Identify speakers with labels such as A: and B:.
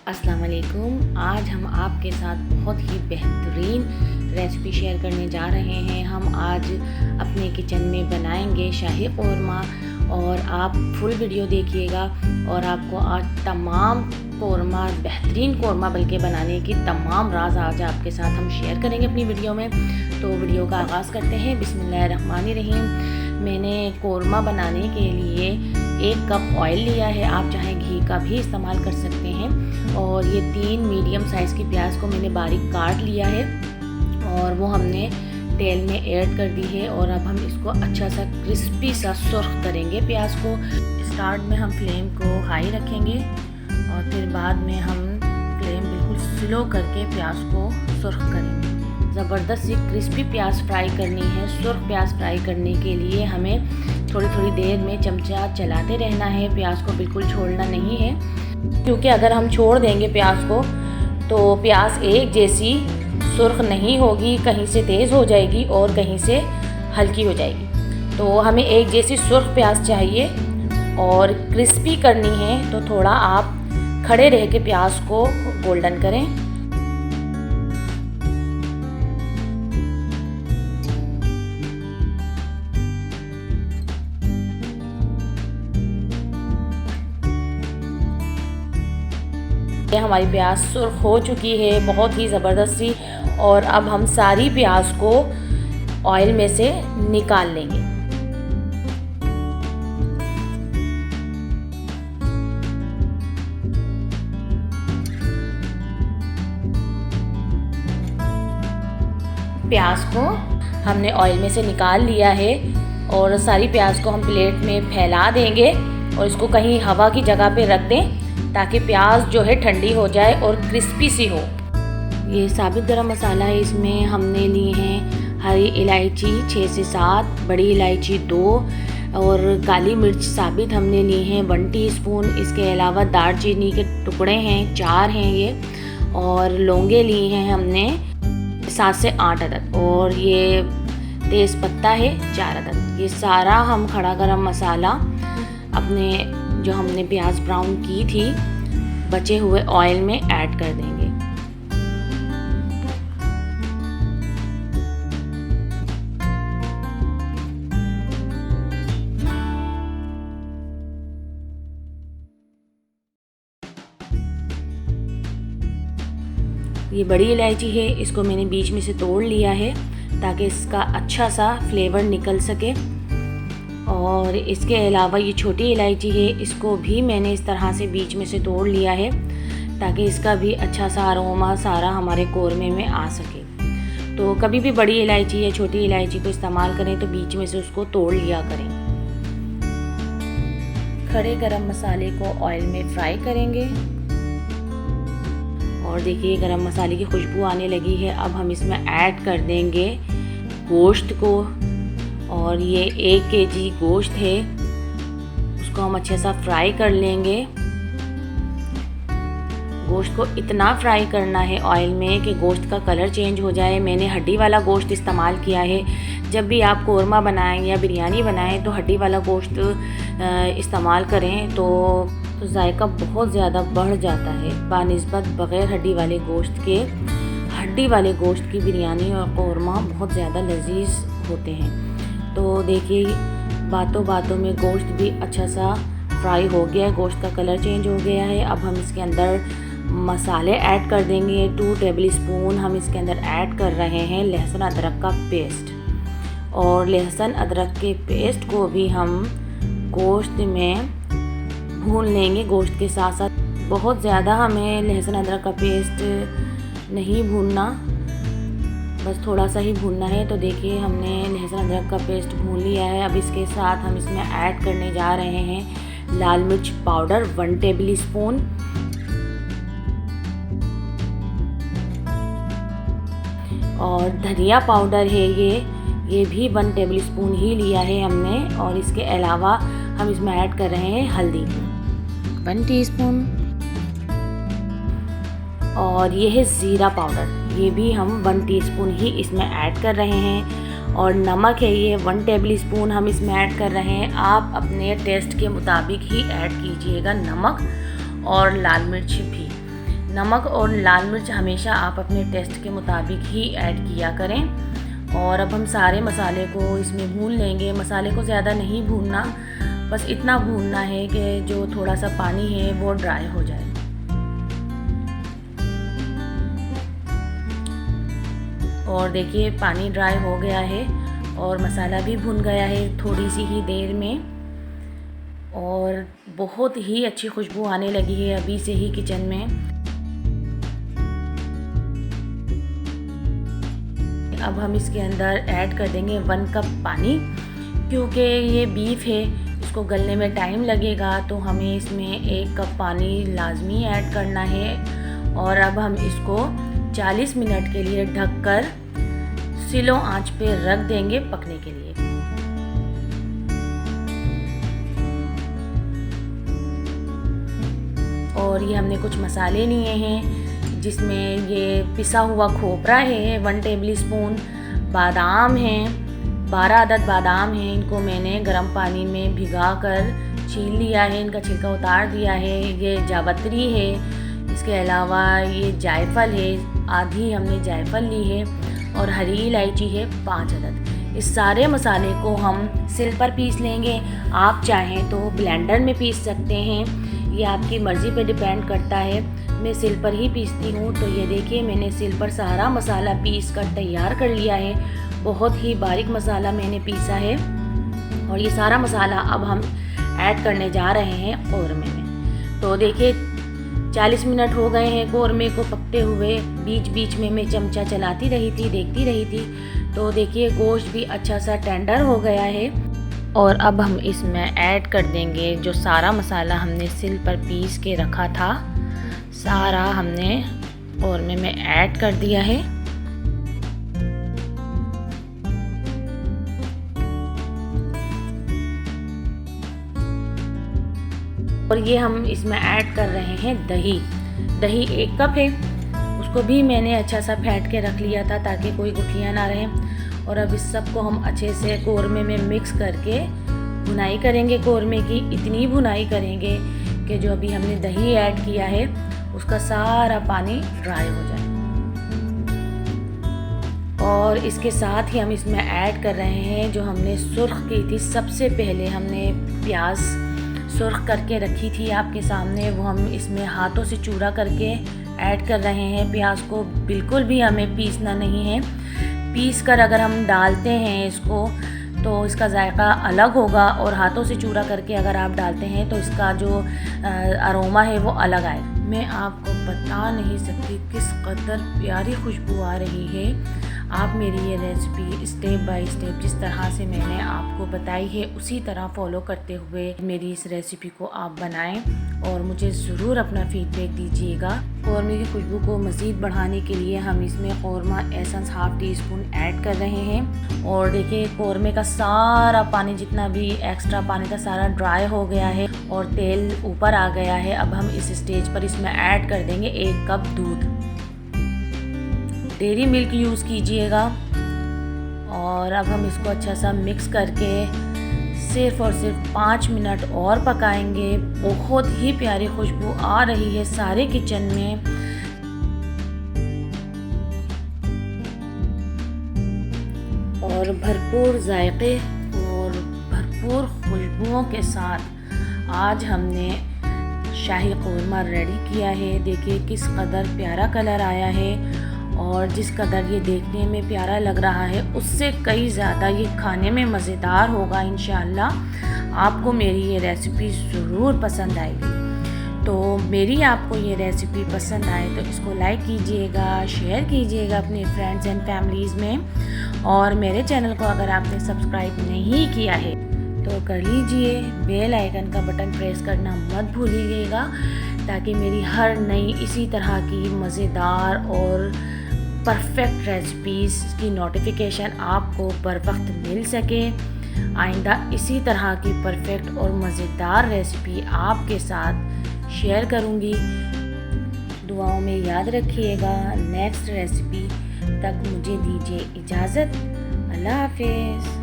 A: अस्सलाम वालेकुम। आज हम आपके साथ बहुत ही बेहतरीन रेसिपी शेयर करने जा रहे हैं। हम आज अपने किचन में बनाएंगे शाही कौरमा और आप फुल वीडियो देखिएगा और आपको आज तमाम कौरमा, बेहतरीन कौरमा बल्कि बनाने की तमाम राज आज आपके साथ हम शेयर करेंगे अपनी वीडियो में। तो वीडियो का आगाज़ करते हैं। बिस्मिल्लाहिर्रहमानिर्रहीम। मैंने कौरमा बनाने के लिए 1 कप ऑयल लिया है, आप चाहे घी का भी इस्तेमाल कर सकते हैं। और ये 3 मीडियम साइज़ की प्याज को मैंने बारीक काट लिया है और वो हमने तेल में ऐड कर दी है। और अब हम इसको अच्छा सा क्रिस्पी सा सुर्ख करेंगे प्याज को। स्टार्ट में हम फ्लेम को हाई रखेंगे और फिर बाद में हम फ्लेम बिल्कुल स्लो करके प्याज को सुर्ख करेंगे। ज़बरदस्त सी क्रिस्पी प्याज फ्राई करनी है। सुर्ख प्याज फ्राई करने के लिए हमें थोड़ी थोड़ी देर में चमचा चलाते रहना है, प्याज को बिल्कुल छोड़ना नहीं है, क्योंकि अगर हम छोड़ देंगे प्याज को तो प्याज एक जैसी सुर्ख नहीं होगी, कहीं से तेज़ हो जाएगी और कहीं से हल्की हो जाएगी। तो हमें एक जैसी सुर्ख प्याज चाहिए और क्रिस्पी करनी है, तो थोड़ा आप खड़े रह के प्याज को गोल्डन करें। हमारी प्याज सुर्ख हो चुकी है बहुत ही ज़बरदस्त सी, और अब हम सारी प्याज को ऑयल में से निकाल लेंगे। प्याज को हमने ऑयल में से निकाल लिया है और सारी प्याज को हम प्लेट में फैला देंगे और इसको कहीं हवा की जगह पे रख दें ताकि प्याज जो है ठंडी हो जाए और क्रिस्पी सी हो। ये साबित गरम मसाला है, इसमें हमने लिए हैं हरी इलायची 6 से 7, बड़ी इलायची 2 और काली मिर्च साबित हमने लिए हैं 1 टीस्पून। इसके अलावा दालचीनी के टुकड़े हैं 4 हैं ये, और लौंगे लिए हैं हमने 7 से 8 अदद, और ये तेज़ पत्ता है 4 अदद। ये सारा हम खड़ा गरम मसाला अपने जो हमने प्याज ब्राउन की थी बचे हुए ऑयल में ऐड कर देंगे। ये बड़ी इलायची है, इसको मैंने बीच में से तोड़ लिया है ताकि इसका अच्छा सा फ्लेवर निकल सके। और इसके अलावा ये छोटी इलायची है, इसको भी मैंने इस तरह से बीच में से तोड़ लिया है ताकि इसका भी अच्छा सा अरोमा सारा हमारे कौरमे में आ सके। तो कभी भी बड़ी इलायची या छोटी इलायची को इस्तेमाल करें तो बीच में से उसको तोड़ लिया करें। खड़े गरम मसाले को ऑयल में फ्राई करेंगे और देखिए गरम मसाले की खुशबू आने लगी है। अब हम इसमें ऐड कर देंगे गोश्त को, और ये 1 kg गोश्त है, उसको हम अच्छे सा फ्राई कर लेंगे। गोश्त को इतना फ्राई करना है ऑयल में कि गोश्त का कलर चेंज हो जाए। मैंने हड्डी वाला गोश्त इस्तेमाल किया है। जब भी आप कौरमा बनाएं या बिरयानी बनाएं तो हड्डी वाला गोश्त इस्तेमाल करें तो जायका बहुत ज़्यादा बढ़ जाता है बानिस्बत बग़ैर हड्डी वाले गोश्त के। हड्डी वाले गोश्त की बिरयानी और कौरमा बहुत ज़्यादा लजीज होते हैं। तो देखिए बातों बातों में गोश्त भी अच्छा सा फ्राई हो गया है, गोश्त का कलर चेंज हो गया है। अब हम इसके अंदर मसाले ऐड कर देंगे। 2 टेबल स्पून हम इसके अंदर ऐड कर रहे हैं लहसुन अदरक का पेस्ट, और लहसुन अदरक के पेस्ट को भी हम गोश्त में भून लेंगे गोश्त के साथ साथ। बहुत ज़्यादा हमें लहसुन अदरक का पेस्ट नहीं भूनना, बस थोड़ा सा ही भूनना है। तो देखिए हमने लहसुन अदरक का पेस्ट भून लिया है। अब इसके साथ हम इसमें ऐड करने जा रहे हैं लाल मिर्च पाउडर 1 टेबल स्पून, और धनिया पाउडर है ये भी 1 टेबल स्पून ही लिया है हमने। और इसके अलावा हम इसमें ऐड कर रहे हैं हल्दी 1 टीस्पून, और ये है ज़ीरा पाउडर, ये भी हम 1 टीस्पून ही इसमें ऐड कर रहे हैं। और नमक है ये 1 टेबल स्पून हम इसमें ऐड कर रहे हैं। आप अपने टेस्ट के मुताबिक ही ऐड कीजिएगा नमक और लाल मिर्च भी। नमक और लाल मिर्च हमेशा आप अपने टेस्ट के मुताबिक ही ऐड किया करें। और अब हम सारे मसाले को इसमें भून लेंगे। मसाले को ज़्यादा नहीं भूनना, बस इतना भूनना है कि जो थोड़ा सा पानी है वो ड्राई हो जाए। और देखिए पानी ड्राई हो गया है और मसाला भी भुन गया है थोड़ी सी ही देर में, और बहुत ही अच्छी खुशबू आने लगी है अभी से ही किचन में। अब हम इसके अंदर ऐड कर देंगे 1 कप पानी, क्योंकि ये बीफ है इसको गलने में टाइम लगेगा, तो हमें इसमें 1 कप पानी लाजमी ऐड करना है। और अब हम इसको 40 मिनट के लिए ढककर स्लो आंच पे रख देंगे पकने के लिए। और ये हमने कुछ मसाले लिए हैं, जिसमें ये पिसा हुआ खोपरा है 1 टेबल स्पून, बादाम हैं 12 अदद बादाम हैं, इनको मैंने गर्म पानी में भिगा कर छील लिया है, इनका छिलका उतार दिया है। ये जावित्री है, इसके अलावा ये जायफल है, आधी हमने जायफल ली है, और हरी इलायची है 5 अदद। इस सारे मसाले को हम सिल पर पीस लेंगे। आप चाहें तो ब्लेंडर में पीस सकते हैं, ये आपकी मर्ज़ी पे डिपेंड करता है। मैं सिल पर ही पीसती हूँ। तो ये देखिए मैंने सिल पर सारा मसाला पीस कर तैयार कर लिया है। बहुत ही बारीक मसाला मैंने पीसा है। और ये सारा मसाला अब हम ऐड करने जा रहे हैं कौरमे में। तो देखिए 40 मिनट हो गए हैं कौरमे को पकते हुए। बीच बीच में मैं चमचा चलाती रही थी, देखती रही थी। तो देखिए गोश्त भी अच्छा सा टेंडर हो गया है। और अब हम इसमें ऐड कर देंगे जो सारा मसाला हमने सिल पर पीस के रखा था, सारा हमने कौरमे में ऐड कर दिया है। और ये हम इसमें ऐड कर रहे हैं दही। दही 1 कप है, उसको भी मैंने अच्छा सा फेंट के रख लिया था ताकि कोई गुठलियाँ ना रहें। और अब इस सब को हम अच्छे से कौरमे में मिक्स करके भुनाई करेंगे। कौरमे की इतनी भुनाई करेंगे कि जो अभी हमने दही ऐड किया है उसका सारा पानी ड्राई हो जाए। और इसके साथ ही हम इसमें ऐड कर रहे हैं जो हमने सुर्ख की थी। सबसे पहले हमने प्याज सुर्ख करके रखी थी आपके सामने, वो हम इसमें हाथों से चूरा करके ऐड कर रहे हैं। प्याज को बिल्कुल भी हमें पीसना नहीं है। पीस कर अगर हम डालते हैं इसको तो इसका जायका अलग होगा, और हाथों से चूरा करके अगर आप डालते हैं तो इसका जो अरोमा है वो अलग आएगा। मैं आपको बता नहीं सकती किस कदर प्यारी खुशबू आ रही है। आप मेरी ये रेसिपी स्टेप बाय स्टेप जिस तरह से मैंने आपको बताई है उसी तरह फॉलो करते हुए मेरी इस रेसिपी को आप बनाएं और मुझे ज़रूर अपना फीडबैक दीजिएगा। कौरमे की खुशबू को मज़ीद बढ़ाने के लिए हम इसमें कौरमा एसेंस 1/2 टीस्पून ऐड कर रहे हैं। और देखिए कौरमे का सारा पानी जितना भी एक्स्ट्रा पानी था सारा ड्राई हो गया है और तेल ऊपर आ गया है। अब हम इस स्टेज पर इसमें ऐड कर देंगे 1 कप दूध। डेयरी मिल्क यूज़ कीजिएगा। और अब हम इसको अच्छा सा मिक्स करके सिर्फ और सिर्फ 5 मिनट और पकाएंगे। बहुत ही प्यारी खुशबू आ रही है सारे किचन में। और भरपूर जायके और भरपूर खुशबुओं के साथ आज हमने शाही कौरमा रेडी किया है। देखिए किस कदर प्यारा कलर आया है, और जिस कदर ये देखने में प्यारा लग रहा है उससे कई ज़्यादा ये खाने में मज़ेदार होगा इंशाअल्लाह। आपको मेरी ये रेसिपी ज़रूर पसंद आएगी। तो मेरी आपको ये रेसिपी पसंद आए तो इसको लाइक कीजिएगा, शेयर कीजिएगा अपने फ्रेंड्स एंड फैमिलीज़ में। और मेरे चैनल को अगर आपने सब्सक्राइब नहीं किया है तो कर लीजिए। बेल आइकन का बटन प्रेस करना मत भूलिएगा ताकि मेरी हर नई इसी तरह की मज़ेदार और परफेक्ट रेसिपीज़ की नोटिफिकेशन आपको बर वक्त मिल सके। आइंदा इसी तरह की परफेक्ट और मज़ेदार रेसिपी आपके साथ शेयर करूँगी। दुआओं में याद रखिएगा। नेक्स्ट रेसिपी तक मुझे दीजिए इजाज़त। अल्लाह हाफ़िज़।